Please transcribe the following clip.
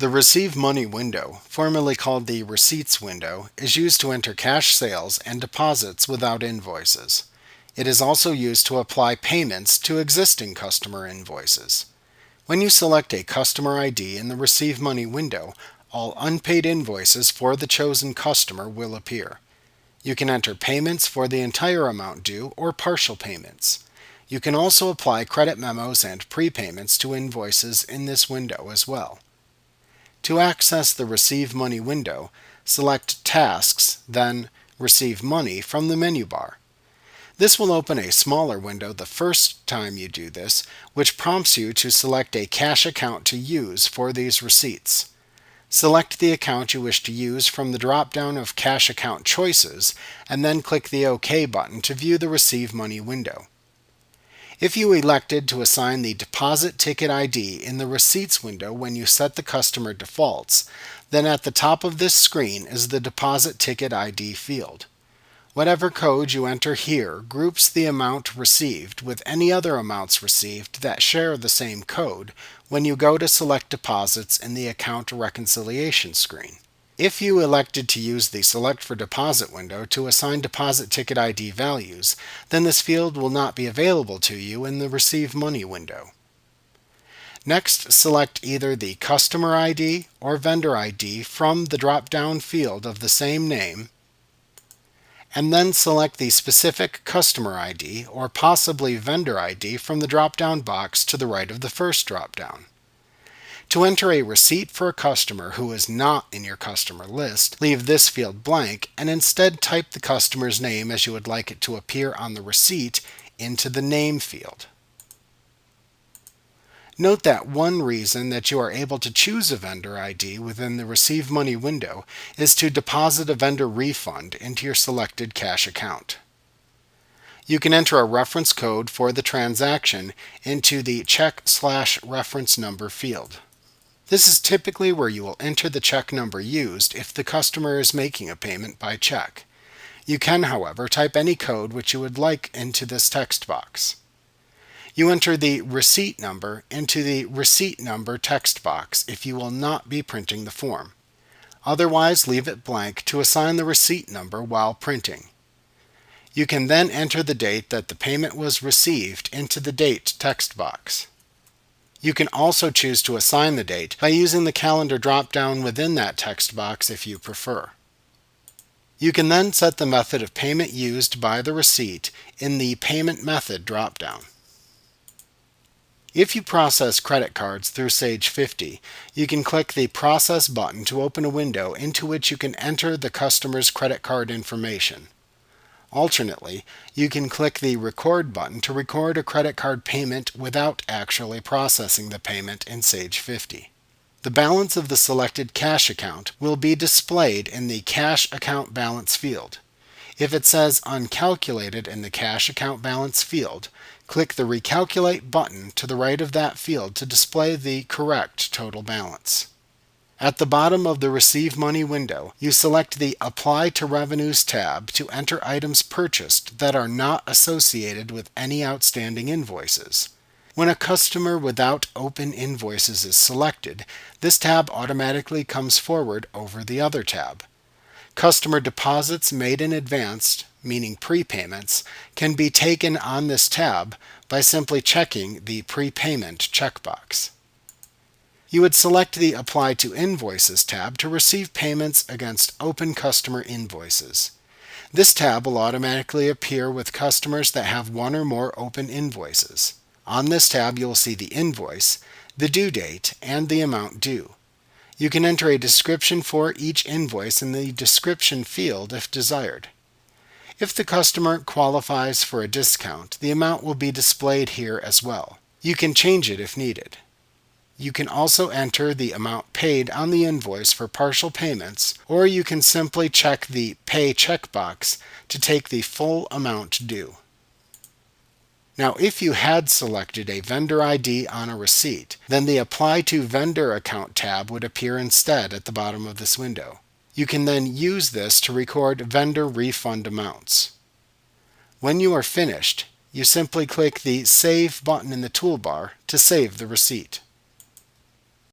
The Receive Money window, formerly called the Receipts window, is used to enter cash sales and deposits without invoices. It is also used to apply payments to existing customer invoices. When you select a customer ID in the Receive Money window, all unpaid invoices for the chosen customer will appear. You can enter payments for the entire amount due or partial payments. You can also apply credit memos and prepayments to invoices in this window as well. To access the Receive Money window, select Tasks, then Receive Money from the menu bar. This will open a smaller window the first time you do this, which prompts you to select a cash account to use for these receipts. Select the account you wish to use from the drop-down of Cash Account Choices, and then click the OK button to view the Receive Money window. If you elected to assign the Deposit Ticket ID in the Receipts window when you set the customer defaults, then at the top of this screen is the Deposit Ticket ID field. Whatever code you enter here groups the amount received with any other amounts received that share the same code when you go to select deposits in the Account Reconciliation screen. If you elected to use the Select for Deposit window to assign deposit ticket ID values, then this field will not be available to you in the Receive Money window. Next, select either the Customer ID or Vendor ID from the drop-down field of the same name, and then select the specific Customer ID or possibly Vendor ID from the drop-down box to the right of the first drop-down. To enter a receipt for a customer who is not in your customer list, leave this field blank and instead type the customer's name as you would like it to appear on the receipt into the Name field. Note that one reason that you are able to choose a vendor ID within the Receive Money window is to deposit a vendor refund into your selected cash account. You can enter a reference code for the transaction into the check/reference number field. This is typically where you will enter the check number used if the customer is making a payment by check. You can, however, type any code which you would like into this text box. You enter the receipt number into the receipt number text box if you will not be printing the form. Otherwise, leave it blank to assign the receipt number while printing. You can then enter the date that the payment was received into the Date text box. You can also choose to assign the date by using the calendar drop-down within that text box if you prefer. You can then set the method of payment used by the receipt in the Payment Method drop-down. If you process credit cards through Sage 50, you can click the Process button to open a window into which you can enter the customer's credit card information. Alternately, you can click the Record button to record a credit card payment without actually processing the payment in Sage 50. The balance of the selected cash account will be displayed in the Cash Account Balance field. If it says Uncalculated in the Cash Account Balance field, click the Recalculate button to the right of that field to display the correct total balance. At the bottom of the Receive Money window, you select the Apply to Revenues tab to enter items purchased that are not associated with any outstanding invoices. When a customer without open invoices is selected, this tab automatically comes forward over the other tab. Customer deposits made in advance, meaning prepayments, can be taken on this tab by simply checking the Prepayment checkbox. You would select the Apply to Invoices tab to receive payments against open customer invoices. This tab will automatically appear with customers that have one or more open invoices. On this tab, you will see the invoice, the due date, and the amount due. You can enter a description for each invoice in the Description field if desired. If the customer qualifies for a discount, the amount will be displayed here as well. You can change it if needed. You can also enter the amount paid on the invoice for partial payments, or you can simply check the Pay checkbox to take the full amount due. Now, if you had selected a vendor ID on a receipt, then the Apply to Vendor Account tab would appear instead at the bottom of this window. You can then use this to record vendor refund amounts. When you are finished, you simply click the Save button in the toolbar to save the receipt.